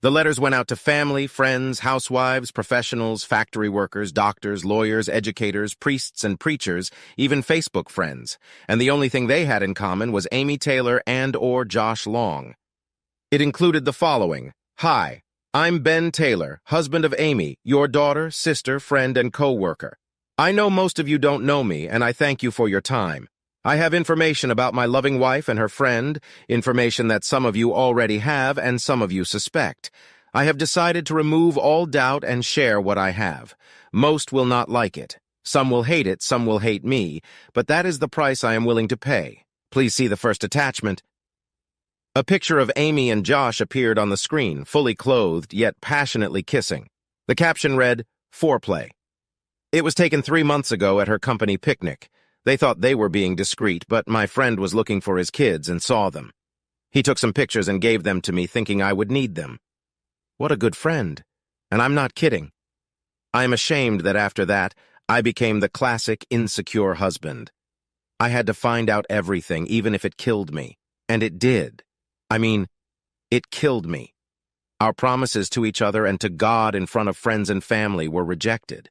The letters went out to family, friends, housewives, professionals, factory workers, doctors, lawyers, educators, priests and preachers, even Facebook friends. And the only thing they had in common was Amy Taylor and/or Josh Long. It included the following. Hi, I'm Ben Taylor, husband of Amy, your daughter, sister, friend, and co-worker. I know most of you don't know me, and I thank you for your time. I have information about my loving wife and her friend, information that some of you already have and some of you suspect. I have decided to remove all doubt and share what I have. Most will not like it. Some will hate it, some will hate me, but that is the price I am willing to pay. Please see the first attachment. A picture of Amy and Josh appeared on the screen, fully clothed, yet passionately kissing. The caption read, "Foreplay." It was taken 3 months ago at her company picnic. They thought they were being discreet, but my friend was looking for his kids and saw them. He took some pictures and gave them to me, thinking I would need them. What a good friend. And I'm not kidding. I am ashamed that after that, I became the classic insecure husband. I had to find out everything, even if it killed me. And it did. I mean, it killed me. Our promises to each other and to God in front of friends and family were rejected.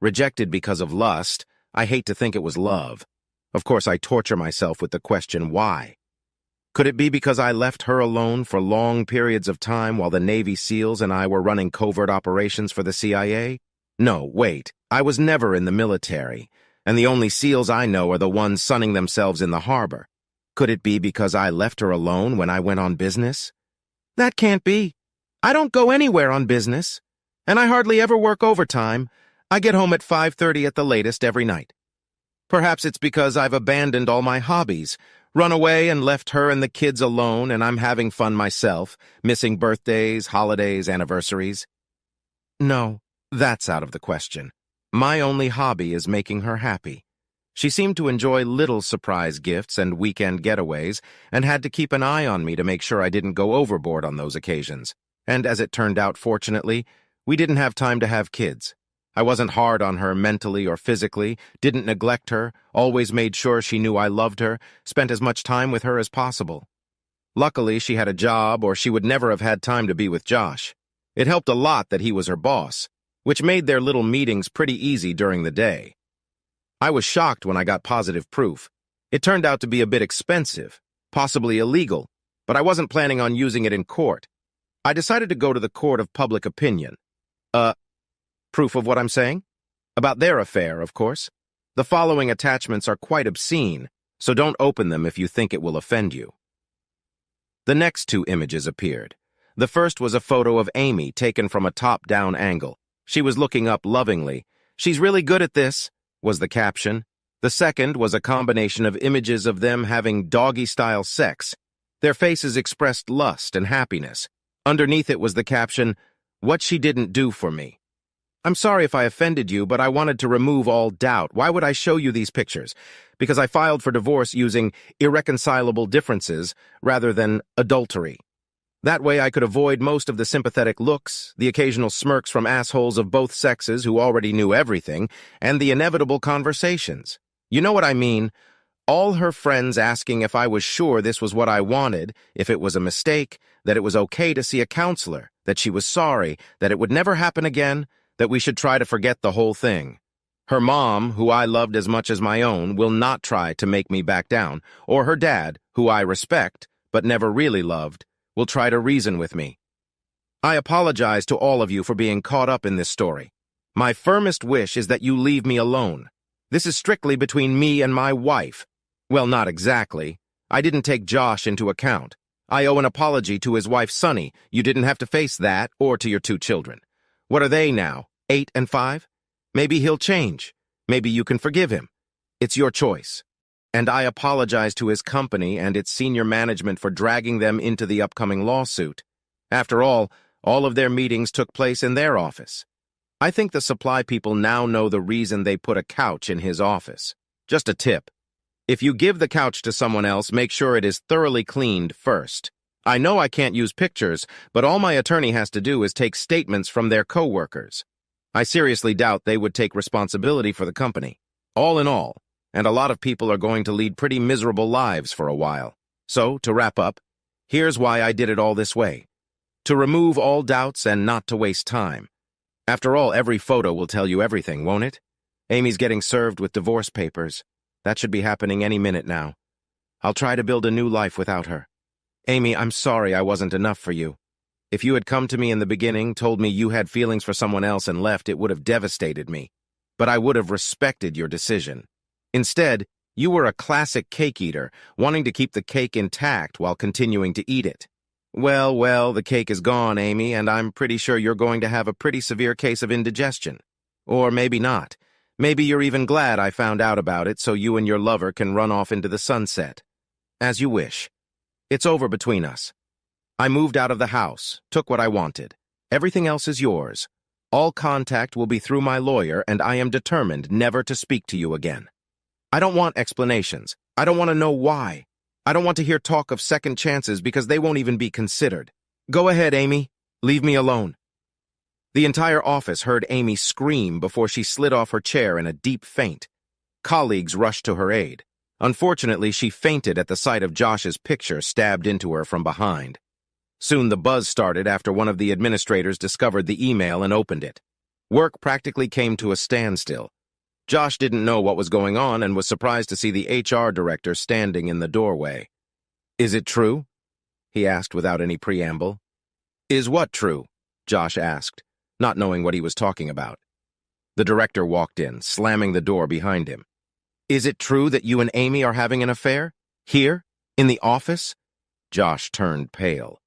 Rejected because of lust. I hate to think it was love. Of course, I torture myself with the question, why? Could it be because I left her alone for long periods of time while the Navy SEALs and I were running covert operations for the CIA? No, wait, I was never in the military, and the only SEALs I know are the ones sunning themselves in the harbor. Could it be because I left her alone when I went on business? That can't be. I don't go anywhere on business, and I hardly ever work overtime. I get home at 5:30 at the latest every night. Perhaps it's because I've abandoned all my hobbies, run away and left her and the kids alone, and I'm having fun myself, missing birthdays, holidays, anniversaries. No, that's out of the question. My only hobby is making her happy. She seemed to enjoy little surprise gifts and weekend getaways, and had to keep an eye on me to make sure I didn't go overboard on those occasions. And as it turned out, fortunately, we didn't have time to have kids. I wasn't hard on her mentally or physically, didn't neglect her, always made sure she knew I loved her, spent as much time with her as possible. Luckily, she had a job, or she would never have had time to be with Josh. It helped a lot that he was her boss, which made their little meetings pretty easy during the day. I was shocked when I got positive proof. It turned out to be a bit expensive, possibly illegal, but I wasn't planning on using it in court. I decided to go to the court of public opinion. Proof of what I'm saying? About their affair, of course. The following attachments are quite obscene, so don't open them if you think it will offend you. The next 2 images appeared. The first was a photo of Amy taken from a top-down angle. She was looking up lovingly. "She's really good at this," was the caption. The second was a combination of images of them having doggy-style sex. Their faces expressed lust and happiness. Underneath it was the caption, "What she didn't do for me." I'm sorry if I offended you, but I wanted to remove all doubt. Why would I show you these pictures? Because I filed for divorce using irreconcilable differences rather than adultery. That way I could avoid most of the sympathetic looks, the occasional smirks from assholes of both sexes who already knew everything, and the inevitable conversations. You know what I mean? All her friends asking if I was sure this was what I wanted, if it was a mistake, that it was okay to see a counselor, that she was sorry, that it would never happen again, that we should try to forget the whole thing. Her mom, who I loved as much as my own, will not try to make me back down, or her dad, who I respect, but never really loved, will try to reason with me. I apologize to all of you for being caught up in this story. My firmest wish is that you leave me alone. This is strictly between me and my wife. Well, not exactly. I didn't take Josh into account. I owe an apology to his wife, Sunny. You didn't have to face that, or to your 2 children. What are they now, 8 and 5? Maybe he'll change. Maybe you can forgive him. It's your choice. And I apologize to his company and its senior management for dragging them into the upcoming lawsuit. After all of their meetings took place in their office. I think the supply people now know the reason they put a couch in his office. Just a tip. If you give the couch to someone else, make sure it is thoroughly cleaned first. I know I can't use pictures, but all my attorney has to do is take statements from their co-workers. I seriously doubt they would take responsibility for the company. All in all, and a lot of people are going to lead pretty miserable lives for a while. So, to wrap up, here's why I did it all this way. To remove all doubts and not to waste time. After all, every photo will tell you everything, won't it? Amy's getting served with divorce papers. That should be happening any minute now. I'll try to build a new life without her. Amy, I'm sorry I wasn't enough for you. If you had come to me in the beginning, told me you had feelings for someone else and left, it would have devastated me. But I would have respected your decision. Instead, you were a classic cake eater, wanting to keep the cake intact while continuing to eat it. Well, the cake is gone, Amy, and I'm pretty sure you're going to have a pretty severe case of indigestion. Or maybe not. Maybe you're even glad I found out about it so you and your lover can run off into the sunset. As you wish. It's over between us. I moved out of the house, took what I wanted. Everything else is yours. All contact will be through my lawyer, and I am determined never to speak to you again. I don't want explanations. I don't want to know why. I don't want to hear talk of second chances because they won't even be considered. Go ahead, Amy. Leave me alone. The entire office heard Amy scream before she slid off her chair in a deep faint. Colleagues rushed to her aid. Unfortunately, she fainted at the sight of Josh's picture stabbed into her from behind. Soon the buzz started after one of the administrators discovered the email and opened it. Work practically came to a standstill. Josh didn't know what was going on and was surprised to see the HR director standing in the doorway. Is it true? He asked without any preamble. Is what true? Josh asked, not knowing what he was talking about. The director walked in, slamming the door behind him. Is it true that you and Amy are having an affair? Here? In the office? Josh turned pale.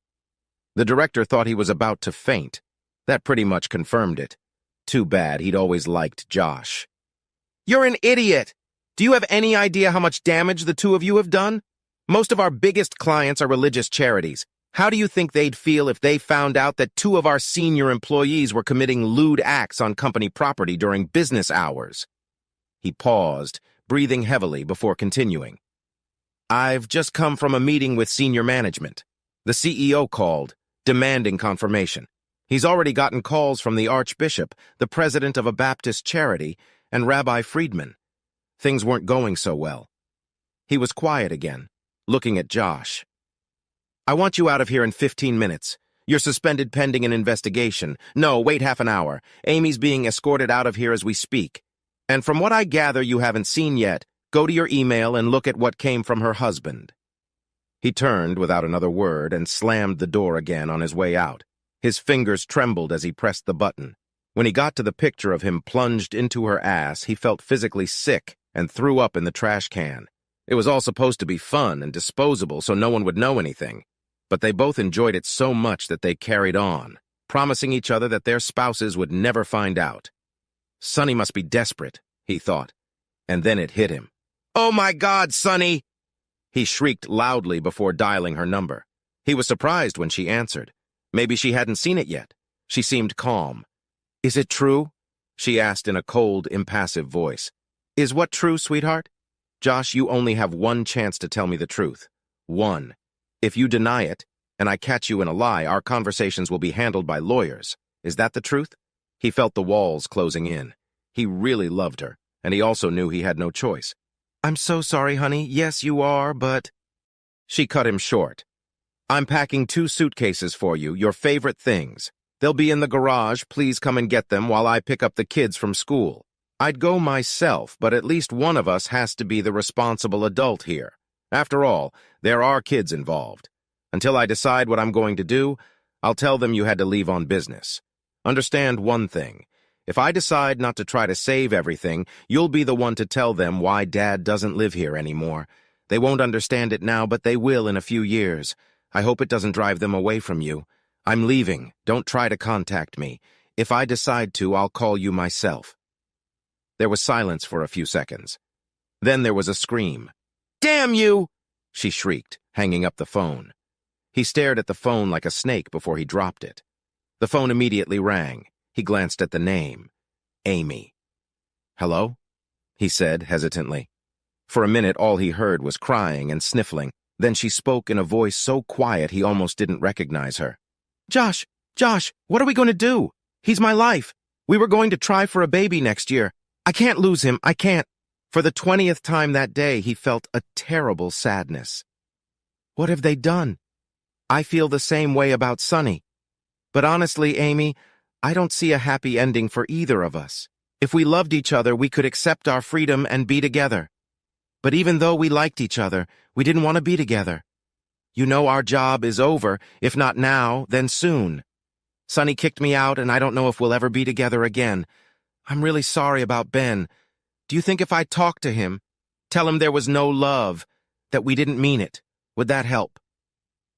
The director thought he was about to faint. That pretty much confirmed it. Too bad, he'd always liked Josh. You're an idiot! Do you have any idea how much damage the two of you have done? Most of our biggest clients are religious charities. How do you think they'd feel if they found out that two of our senior employees were committing lewd acts on company property during business hours? He paused, breathing heavily before continuing. I've just come from a meeting with senior management. The CEO called, demanding confirmation. He's already gotten calls from the Archbishop, the president of a Baptist charity, and Rabbi Friedman. Things weren't going so well. He was quiet again, looking at Josh. I want you out of here in 15 minutes. You're suspended pending an investigation. No, wait half an hour. Amy's being escorted out of here as we speak. And from what I gather you haven't seen yet, go to your email and look at what came from her husband. He turned without another word and slammed the door again on his way out. His fingers trembled as he pressed the button. When he got to the picture of him plunged into her ass, he felt physically sick and threw up in the trash can. It was all supposed to be fun and disposable so no one would know anything. But they both enjoyed it so much that they carried on, promising each other that their spouses would never find out. Sonny must be desperate, he thought. And then it hit him. Oh my God, Sonny! He shrieked loudly before dialing her number. He was surprised when she answered. Maybe she hadn't seen it yet. She seemed calm. Is it true? She asked in a cold, impassive voice. Is what true, sweetheart? Josh, you only have one chance to tell me the truth. One. If you deny it, and I catch you in a lie, our conversations will be handled by lawyers. Is that the truth? He felt the walls closing in. He really loved her, and he also knew he had no choice. I'm so sorry, honey. Yes, you are, but... She cut him short. I'm packing 2 suitcases for you, your favorite things. They'll be in the garage. Please come and get them while I pick up the kids from school. I'd go myself, but at least one of us has to be the responsible adult here. After all, there are kids involved. Until I decide what I'm going to do, I'll tell them you had to leave on business. Understand one thing. If I decide not to try to save everything, you'll be the one to tell them why Dad doesn't live here anymore. They won't understand it now, but they will in a few years. I hope it doesn't drive them away from you. I'm leaving. Don't try to contact me. If I decide to, I'll call you myself. There was silence for a few seconds. Then there was a scream. Damn you! She shrieked, hanging up the phone. He stared at the phone like a snake before he dropped it. The phone immediately rang. He glanced at the name. Amy. Hello? He said hesitantly. For a minute, all he heard was crying and sniffling. Then she spoke in a voice so quiet he almost didn't recognize her. Josh, what are we going to do? He's my life. We were going to try for a baby next year. I can't lose him. I can't. For the 20th time that day, he felt a terrible sadness. What have they done? I feel the same way about Sonny. But honestly, Amy, I don't see a happy ending for either of us. If we loved each other, we could accept our freedom and be together. But even though we liked each other, we didn't want to be together. You know our job is over, if not now, then soon. Sonny kicked me out, and I don't know if we'll ever be together again. I'm really sorry about Ben. Do you think if I talk to him, tell him there was no love, that we didn't mean it, would that help?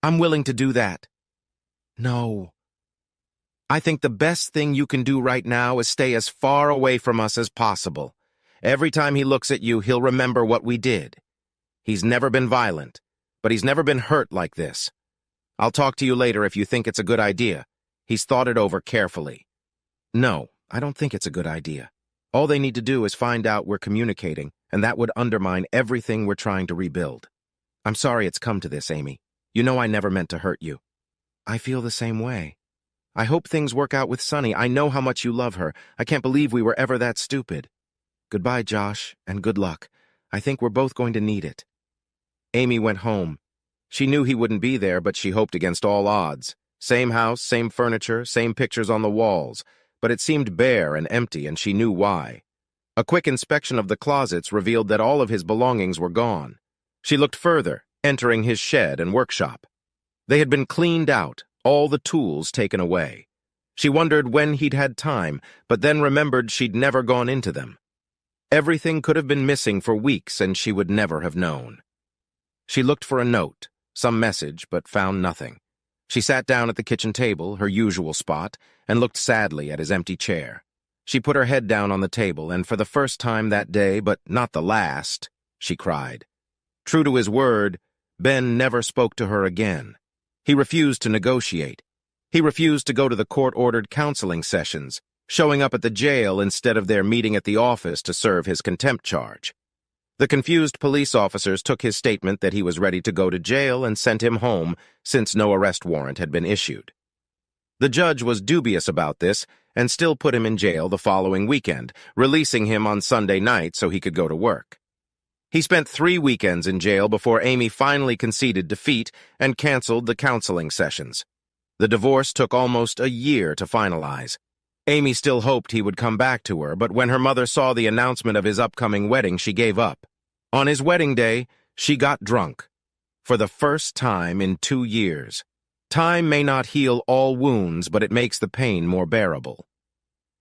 I'm willing to do that. No. I think the best thing you can do right now is stay as far away from us as possible. Every time he looks at you, he'll remember what we did. He's never been violent, but he's never been hurt like this. I'll talk to you later if you think it's a good idea. He's thought it over carefully. No, I don't think it's a good idea. All they need to do is find out we're communicating, and that would undermine everything we're trying to rebuild. I'm sorry it's come to this, Amy. You know I never meant to hurt you. I feel the same way. I hope things work out with Sonny. I know how much you love her. I can't believe we were ever that stupid. Goodbye, Josh, and good luck. I think we're both going to need it. Amy went home. She knew he wouldn't be there, but she hoped against all odds. Same house, same furniture, same pictures on the walls, but it seemed bare and empty, and she knew why. A quick inspection of the closets revealed that all of his belongings were gone. She looked further, entering his shed and workshop. They had been cleaned out, all the tools taken away. She wondered when he'd had time, but then remembered she'd never gone into them. Everything could have been missing for weeks, and she would never have known. She looked for a note, some message, but found nothing. She sat down at the kitchen table, her usual spot, and looked sadly at his empty chair. She put her head down on the table, and for the first time that day, but not the last, she cried. True to his word, Ben never spoke to her again. He refused to negotiate. He refused to go to the court-ordered counseling sessions, showing up at the jail instead of their meeting at the office to serve his contempt charge. The confused police officers took his statement that he was ready to go to jail and sent him home since no arrest warrant had been issued. The judge was dubious about this and still put him in jail the following weekend, releasing him on Sunday night so he could go to work. He spent 3 weekends in jail before Amy finally conceded defeat and canceled the counseling sessions. The divorce took almost a year to finalize. Amy still hoped he would come back to her, but when her mother saw the announcement of his upcoming wedding, she gave up. On his wedding day, she got drunk. For the first time in 2 years. Time may not heal all wounds, but it makes the pain more bearable.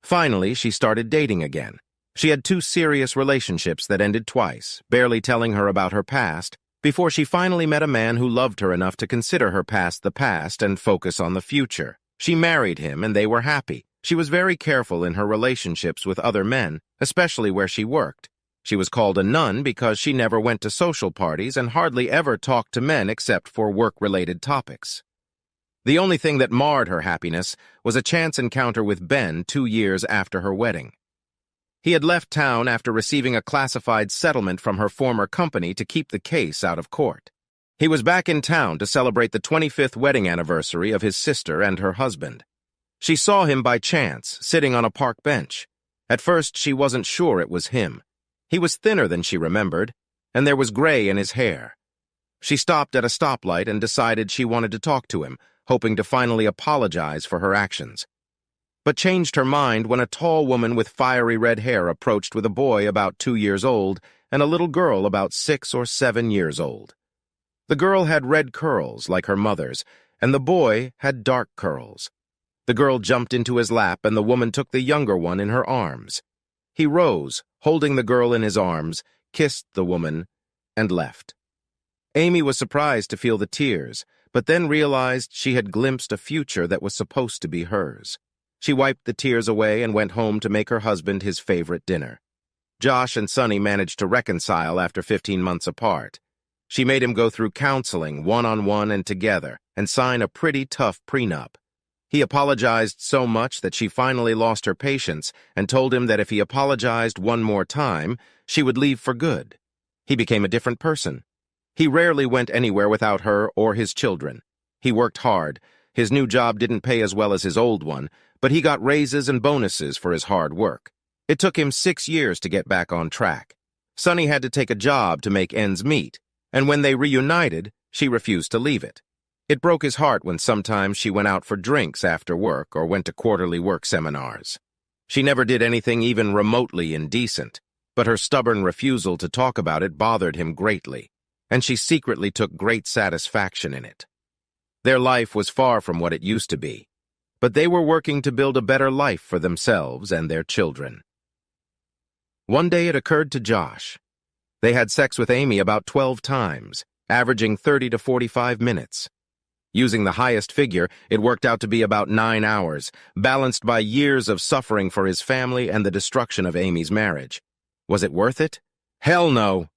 Finally, she started dating again. She had 2 serious relationships that ended twice, barely telling her about her past, before she finally met a man who loved her enough to consider her past the past and focus on the future. She married him, and they were happy. She was very careful in her relationships with other men, especially where she worked. She was called a nun because she never went to social parties and hardly ever talked to men except for work-related topics. The only thing that marred her happiness was a chance encounter with Ben 2 years after her wedding. He had left town after receiving a classified settlement from her former company to keep the case out of court. He was back in town to celebrate the 25th wedding anniversary of his sister and her husband. She saw him by chance, sitting on a park bench. At first, she wasn't sure it was him. He was thinner than she remembered, and there was gray in his hair. She stopped at a stoplight and decided she wanted to talk to him, hoping to finally apologize for her actions. But changed her mind when a tall woman with fiery red hair approached with a boy about 2 years old and a little girl about 6 or 7 years old. The girl had red curls like her mother's, and the boy had dark curls. The girl jumped into his lap, and the woman took the younger one in her arms. He rose, holding the girl in his arms, kissed the woman, and left. Amy was surprised to feel the tears, but then realized she had glimpsed a future that was supposed to be hers. She wiped the tears away and went home to make her husband his favorite dinner. Josh and Sonny managed to reconcile after 15 months apart. She made him go through counseling, one-on-one and together, and sign a pretty tough prenup. He apologized so much that she finally lost her patience and told him that if he apologized one more time, she would leave for good. He became a different person. He rarely went anywhere without her or his children. He worked hard. His new job didn't pay as well as his old one, but he got raises and bonuses for his hard work. It took him 6 years to get back on track. Sonny had to take a job to make ends meet, and when they reunited, she refused to leave it. It broke his heart when sometimes she went out for drinks after work or went to quarterly work seminars. She never did anything even remotely indecent, but her stubborn refusal to talk about it bothered him greatly, and she secretly took great satisfaction in it. Their life was far from what it used to be, but they were working to build a better life for themselves and their children. One day it occurred to Josh. They had sex with Amy about 12 times, averaging 30 to 45 minutes. Using the highest figure, it worked out to be about 9 hours, balanced by years of suffering for his family and the destruction of Amy's marriage. Was it worth it? Hell no!